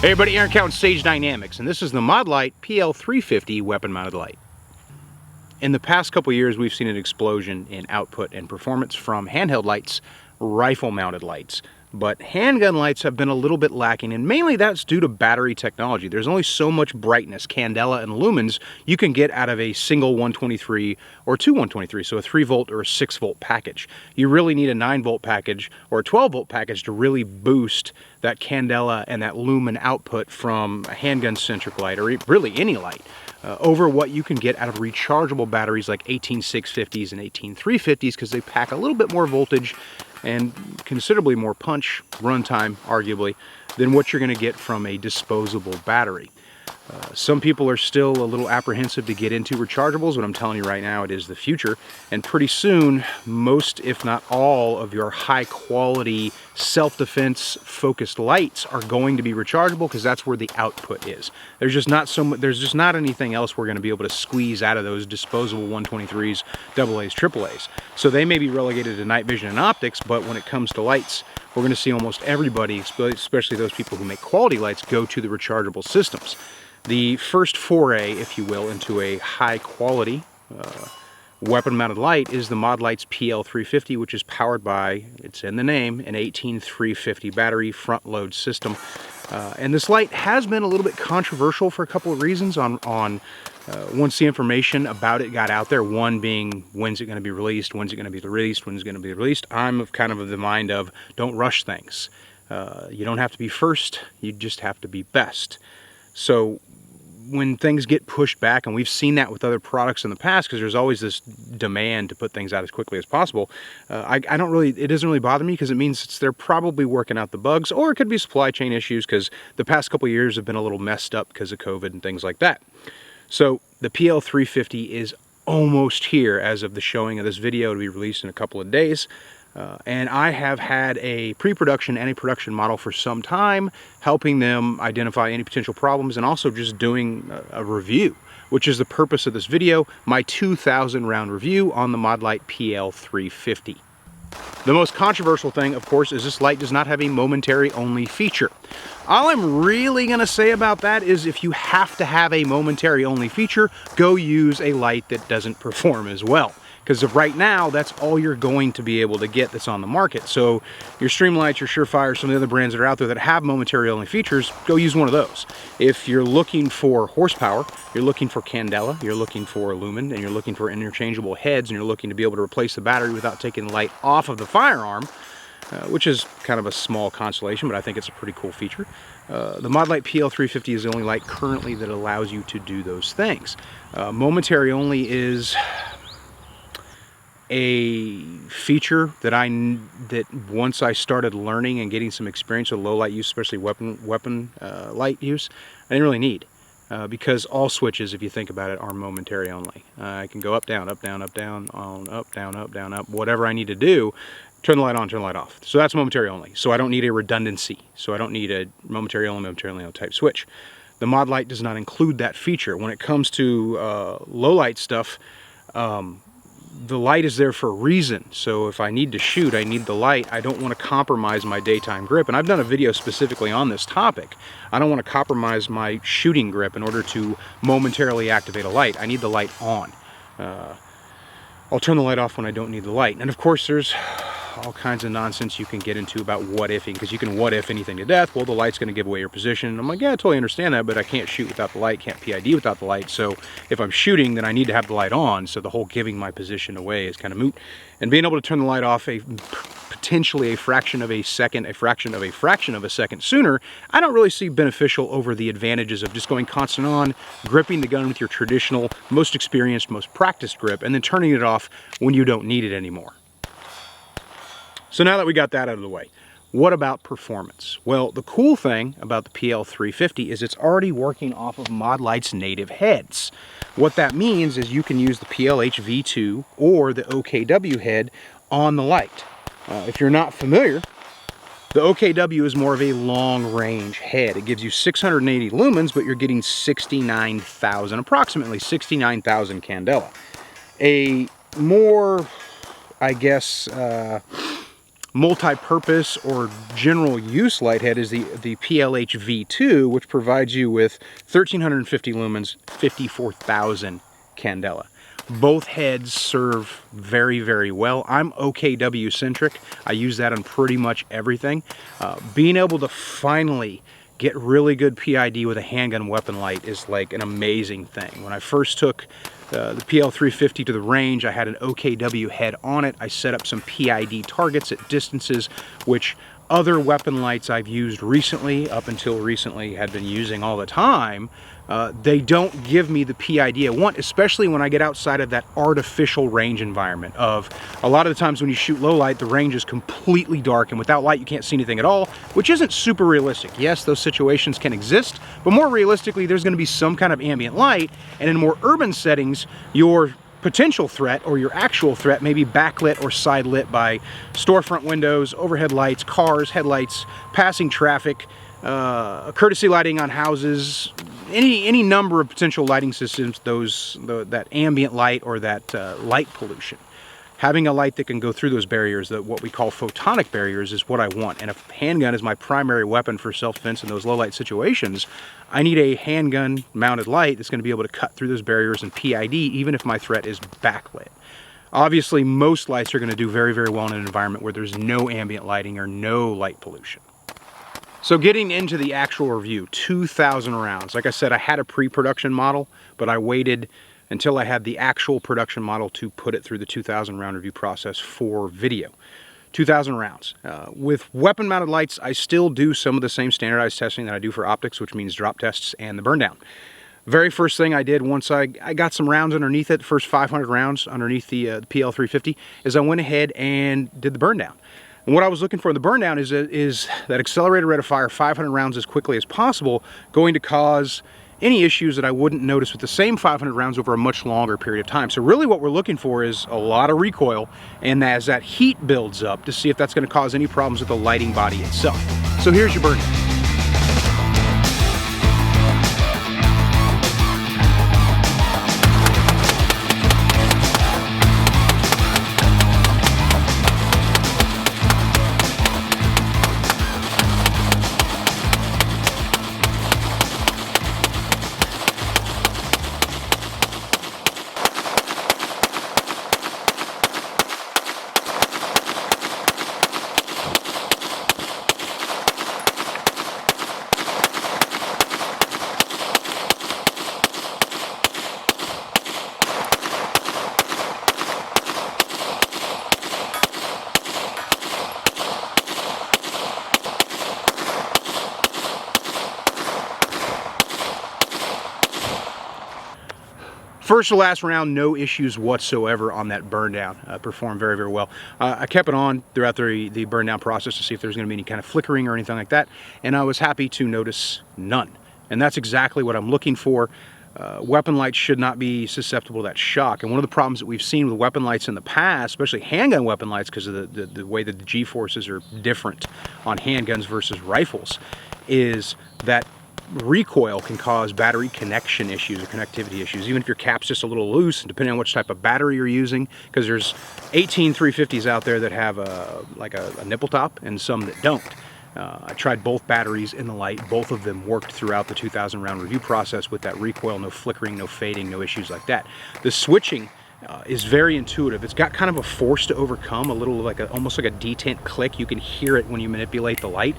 Hey everybody, Aaron Cowan, Sage Dynamics, and this is the Modlite PL350 weapon-mounted light. In the past couple years, we've seen an explosion in output and performance from handheld lights, rifle-mounted lights. But handgun lights have been a little bit lacking, and mainly that's due to battery technology. There's only so much brightness, candela, and lumens you can get out of a single 123 or two 123, so a 3 volt or a 6 volt package. You really need a 9 volt package or a 12 volt package to really boost that candela and that lumen output from a handgun-centric light, or really any light, over what you can get out of rechargeable batteries like 18650s and 18350s, because they pack a little bit more voltage and considerably more punch, runtime, arguably, than what you're going to get from a disposable battery. Some people are still a little apprehensive to get into rechargeables, but I'm telling you right now, it is the future. And pretty soon, most, if not all, of your high-quality, self-defense focused lights are going to be rechargeable, because that's where the output is. There's just not anything else we're going to be able to squeeze out of those disposable 123s, AA's, AAA's. So they may be relegated to night vision and optics, but when it comes to lights, we're going to see almost everybody, especially those people who make quality lights, go to the rechargeable systems. The first foray, if you will, into a high-quality weapon-mounted light is the Modlite's PL350, which is powered by, it's in the name, an 18350 battery front-load system. And this light has been a little bit controversial for a couple of reasons once the information about it got out there. One being, when's it going to be released, when's it going to be released, when's it going to be released. I'm kind of the mind of, don't rush things. You don't have to be first, you just have to be best. So when things get pushed back, and we've seen that with other products in the past, because there's always this demand to put things out as quickly as possible, it doesn't really bother me, because it means they're probably working out the bugs, or it could be supply chain issues, because the past couple of years have been a little messed up because of COVID and things like that. So the PL350 is almost here as of the showing of this video, to be released in a couple of days. And I have had a pre-production and a production model for some time, helping them identify any potential problems, and also just doing a review, which is the purpose of this video, my 2,000 round review on the Modlite PL350. The most controversial thing, of course, is this light does not have a momentary only feature. All I'm really going to say about that is, if you have to have a momentary only feature, go use a light that doesn't perform as well. Because right now, that's all you're going to be able to get that's on the market. So your Streamlights, your Surefire, some of the other brands that are out there that have momentary only features, go use one of those. If you're looking for horsepower, you're looking for candela, you're looking for lumen, and you're looking for interchangeable heads, and you're looking to be able to replace the battery without taking the light off of the firearm, which is kind of a small consolation, but I think it's a pretty cool feature. The Modlite PL350 is the only light currently that allows you to do those things. Momentary only is a feature that once I started learning and getting some experience with low light use, especially weapon light use, I didn't really need, because all switches, if you think about it, are momentary only. I can go up, down, up, down, up, down, on, up, down, up, whatever I need to do. Turn the light on, turn the light off. So that's momentary only. So I don't need a redundancy. So I don't need a momentary only type switch. The Modlite does not include that feature. When it comes to low light stuff, the light is there for a reason. So if I need to shoot, I need the light. I don't want to compromise my daytime grip. And I've done a video specifically on this topic. I don't want to compromise my shooting grip in order to momentarily activate a light. I need the light on. I'll turn the light off when I don't need the light. And of course, there's all kinds of nonsense you can get into about what-ifing, because you can what-if anything to death. Well, the light's going to give away your position. And I'm like, yeah, I totally understand that, but I can't shoot without the light, can't PID without the light. So if I'm shooting, then I need to have the light on. So the whole giving my position away is kind of moot. And being able to turn the light off potentially a fraction of a second, a fraction of a second sooner, I don't really see beneficial over the advantages of just going constant on, gripping the gun with your traditional, most experienced, most practiced grip, and then turning it off when you don't need it anymore. So now that we got that out of the way, what about performance? Well, the cool thing about the PL350 is it's already working off of Modlite's native heads. What that means is you can use the PLH V2 or the OKW head on the light. If you're not familiar, the OKW is more of a long-range head. It gives you 680 lumens, but you're getting 69,000, approximately 69,000 candela. A more, I guess, multi-purpose or general use light head is the PLH V2, which provides you with 1350 lumens, 54,000 candela. Both heads serve very, very well. I'm OKW centric. I use that on pretty much everything. Being able to finally get really good PID with a handgun weapon light is like an amazing thing. When I first took the PL350 to the range, I had an OKW head on it. I set up some PID targets at distances which other weapon lights I've used recently, up until recently, had been using all the time. They don't give me the PID I want, especially when I get outside of that artificial range environment of a lot of the times when you shoot low light, the range is completely dark and without light you can't see anything at all, which isn't super realistic. Yes, those situations can exist, but more realistically there's going to be some kind of ambient light, and in more urban settings your potential threat or your actual threat may be backlit or side lit by storefront windows, overhead lights, cars, headlights, passing traffic, courtesy lighting on houses, any number of potential lighting systems, that ambient light or that light pollution. Having a light that can go through those barriers, what we call photonic barriers, is what I want. And if handgun is my primary weapon for self-defense in those low light situations, I need a handgun mounted light that's going to be able to cut through those barriers and PID even if my threat is backlit. Obviously, most lights are going to do very, very well in an environment where there's no ambient lighting or no light pollution. So getting into the actual review, 2,000 rounds. Like I said, I had a pre-production model, but I waited until I had the actual production model to put it through the 2,000 round review process for video. 2,000 rounds. With weapon mounted lights, I still do some of the same standardized testing that I do for optics, which means drop tests and the burn down. Very first thing I did once I got some rounds underneath it, first 500 rounds underneath the PL350, is I went ahead and did the burn down. And what I was looking for in the burn down is that accelerated rate of fire 500 rounds as quickly as possible going to cause any issues that I wouldn't notice with the same 500 rounds over a much longer period of time. So really what we're looking for is a lot of recoil, and as that heat builds up, to see if that's going to cause any problems with the lighting body itself. So here's your burn down. First to last round, no issues whatsoever on that burn down. Performed very, very well. I kept it on throughout the burn down process to see if there's going to be any kind of flickering or anything like that, and I was happy to notice none. And that's exactly what I'm looking for. Weapon lights should not be susceptible to that shock. And one of the problems that we've seen with weapon lights in the past, especially handgun weapon lights, because of the way that the G-forces are different on handguns versus rifles, is that recoil can cause battery connection issues or connectivity issues, even if your cap's just a little loose, and depending on which type of battery you're using, because there's 18 350s out there that have like a nipple top and some that don't. I tried both batteries in the light. Both of them worked throughout the 2,000 round review process with that recoil, no flickering, no fading, no issues like that. The switching is very intuitive. It's got kind of a force to overcome, a little like almost like a detent click. You can hear it when you manipulate the light,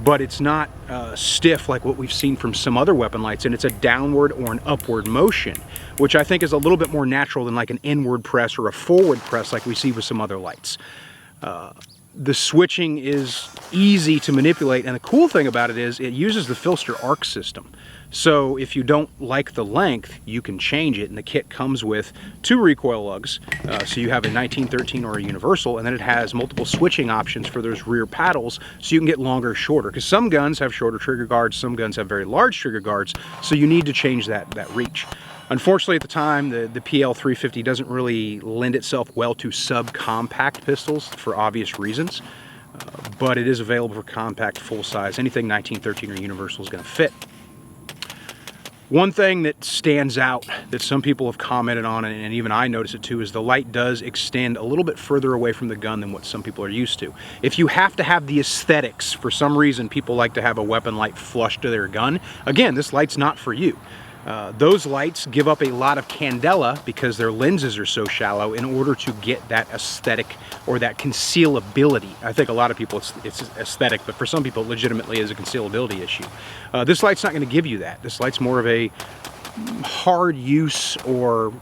but it's not stiff like what we've seen from some other weapon lights, and it's a downward or an upward motion, which I think is a little bit more natural than like an inward press or a forward press like we see with some other lights. The switching is easy to manipulate, and the cool thing about it is it uses the Filster arc system. So if you don't like the length, you can change it, and the kit comes with 2 recoil lugs. So you have a 1913 or a universal, and then it has multiple switching options for those rear paddles, so you can get longer or shorter. Because some guns have shorter trigger guards, some guns have very large trigger guards, so you need to change that reach. Unfortunately, at the time, the PL350 doesn't really lend itself well to subcompact pistols for obvious reasons, but it is available for compact, full size. Anything 1913 or universal is going to fit. One thing that stands out that some people have commented on, and even I notice it too, is the light does extend a little bit further away from the gun than what some people are used to. If you have to have the aesthetics, for some reason people like to have a weapon light flush to their gun, again, this light's not for you. Those lights give up a lot of candela because their lenses are so shallow in order to get that aesthetic or that concealability. I think a lot of people it's aesthetic, but for some people it legitimately is a concealability issue. This light's not going to give you that. This light's more of a hard use, or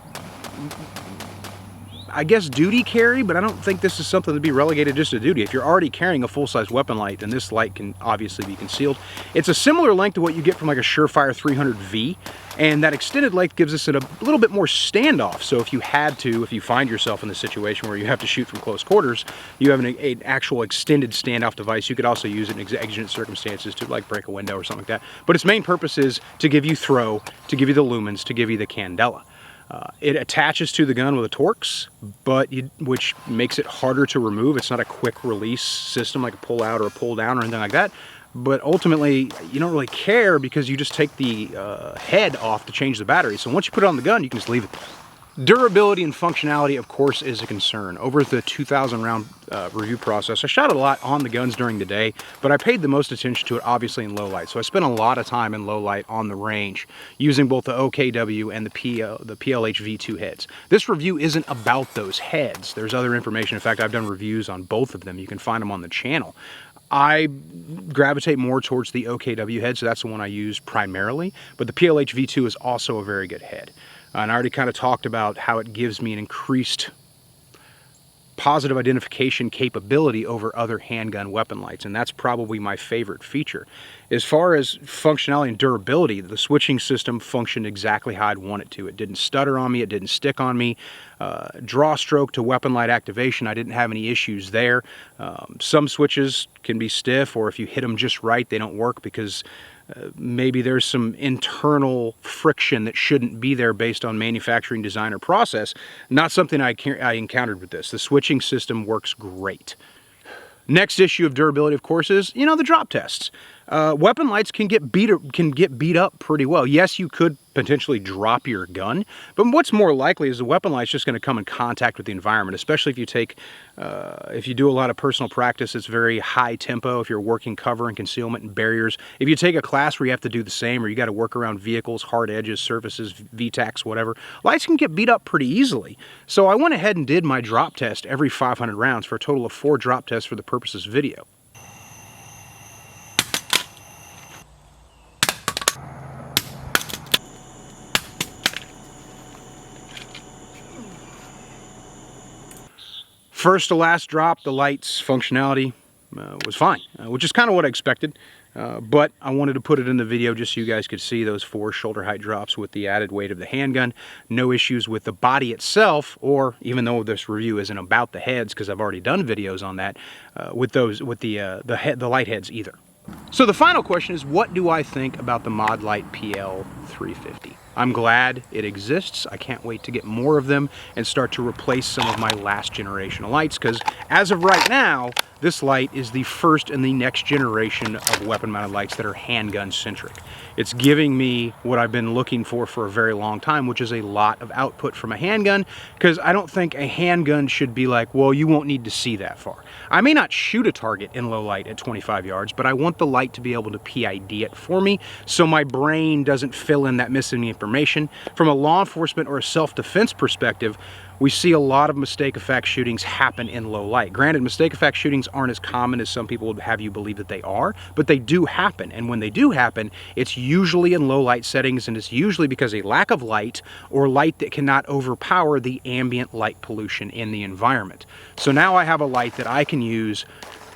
I guess duty carry, but I don't think this is something to be relegated just to duty. If you're already carrying a full-size weapon light, then this light can obviously be concealed. It's a similar length to what you get from like a Surefire 300V, and that extended length gives us a little bit more standoff. So if you find yourself in the situation where you have to shoot from close quarters, you have an actual extended standoff device. You could also use it in exigent circumstances to like break a window or something like that. But its main purpose is to give you throw, to give you the lumens, to give you the candela. It attaches to the gun with a Torx, which makes it harder to remove. It's not a quick release system like a pull out or a pull down or anything like that. But ultimately, you don't really care because you just take the head off to change the battery. So once you put it on the gun, you can just leave it there. Durability and functionality, of course, is a concern. Over the 2,000 round review process, I shot a lot on the guns during the day, but I paid the most attention to it obviously in low light. So I spent a lot of time in low light on the range using both the OKW and the PLH V2 heads. This review isn't about those heads. There's other information. In fact, I've done reviews on both of them. You can find them on the channel. I gravitate more towards the OKW head, so that's the one I use primarily, but the PLH V2 is also a very good head. And I already kind of talked about how it gives me an increased positive identification capability over other handgun weapon lights, and that's probably my favorite feature. As far as functionality and durability, the switching system functioned exactly how I'd want it to. It didn't stutter on me, it didn't stick on me. Draw stroke to weapon light activation, I didn't have any issues there. Some switches can be stiff, or if you hit them just right, they don't work because maybe there's some internal friction that shouldn't be there based on manufacturing design or process. Not something I encountered with this. The switching system works great. Next issue of durability, of course, is, the drop tests. Weapon lights can get beat up pretty well. Yes, you could potentially drop your gun, but what's more likely is the weapon light's just going to come in contact with the environment, especially if you do a lot of personal practice. It's very high tempo if you're working cover and concealment and barriers. If you take a class where you have to do the same, or you got to work around vehicles, hard edges, surfaces, VTACs, whatever, lights can get beat up pretty easily. So I went ahead and did my drop test every 500 rounds for a total of 4 drop tests for the purpose of this video. First to last drop, the light's functionality was fine, which is kind of what I expected, but I wanted to put it in the video just so you guys could see those 4 shoulder height drops with the added weight of the handgun. No issues with the body itself, or even though this review isn't about the heads because I've already done videos on that, with the light heads either. So the final question is, what do I think about the Modlite PL350? I'm glad it exists. I can't wait to get more of them and start to replace some of my last generation of lights, because as of right now, this light is the first in the next generation of weapon mounted lights that are handgun centric. It's giving me what I've been looking for a very long time, which is a lot of output from a handgun, because I don't think a handgun should be like, well, you won't need to see that far. I may not shoot a target in low light at 25 yards, but I want the light to be able to PID it for me so my brain doesn't fill in that missing information. From a law enforcement or a self-defense perspective, we see a lot of mistake effect shootings happen in low light. Granted, mistake effect shootings aren't as common as some people would have you believe that they are, but they do happen. And when they do happen, it's usually in low light settings, and it's usually because of a lack of light or light that cannot overpower the ambient light pollution in the environment. So now I have a light that I can use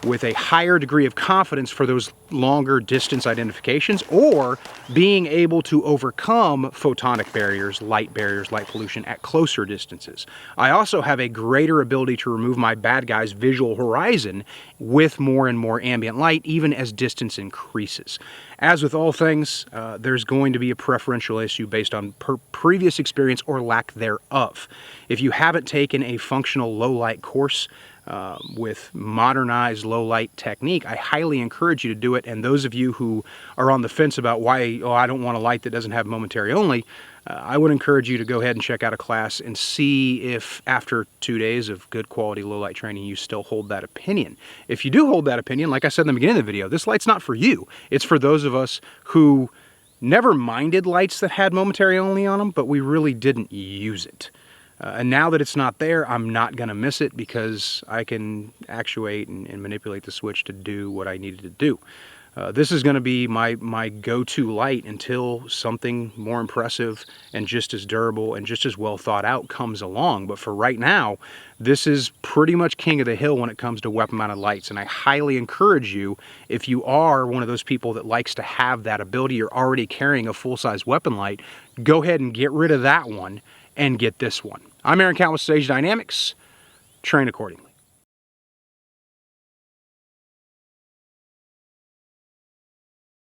with a higher degree of confidence for those longer distance identifications, or being able to overcome photonic barriers, light pollution at closer distances. I also have a greater ability to remove my bad guy's visual horizon with more and more ambient light, even as distance increases. As with all things, there's going to be a preferential issue based on previous experience or lack thereof. If you haven't taken a functional low light course, with modernized low light technique, I highly encourage you to do it. And those of you who are on the fence about why, oh, I don't want a light that doesn't have momentary only, I would encourage you to go ahead and check out a class and see if after 2 days of good quality low light training you still hold that opinion. If you do hold that opinion, like I said in the beginning of the video, this light's not for you. It's for those of us who never minded lights that had momentary only on them, but we really didn't use it. And now that it's not there, I'm not going to miss it because I can actuate and manipulate the switch to do what I needed to do. This is going to be my go-to light until something more impressive and just as durable and just as well thought out comes along. But for right now, this is pretty much king of the hill when it comes to weapon-mounted lights. And I highly encourage you, if you are one of those people that likes to have that ability, you're already carrying a full-size weapon light, go ahead and get rid of that one and get this one. I'm Aaron Count with Sage Dynamics. Train accordingly.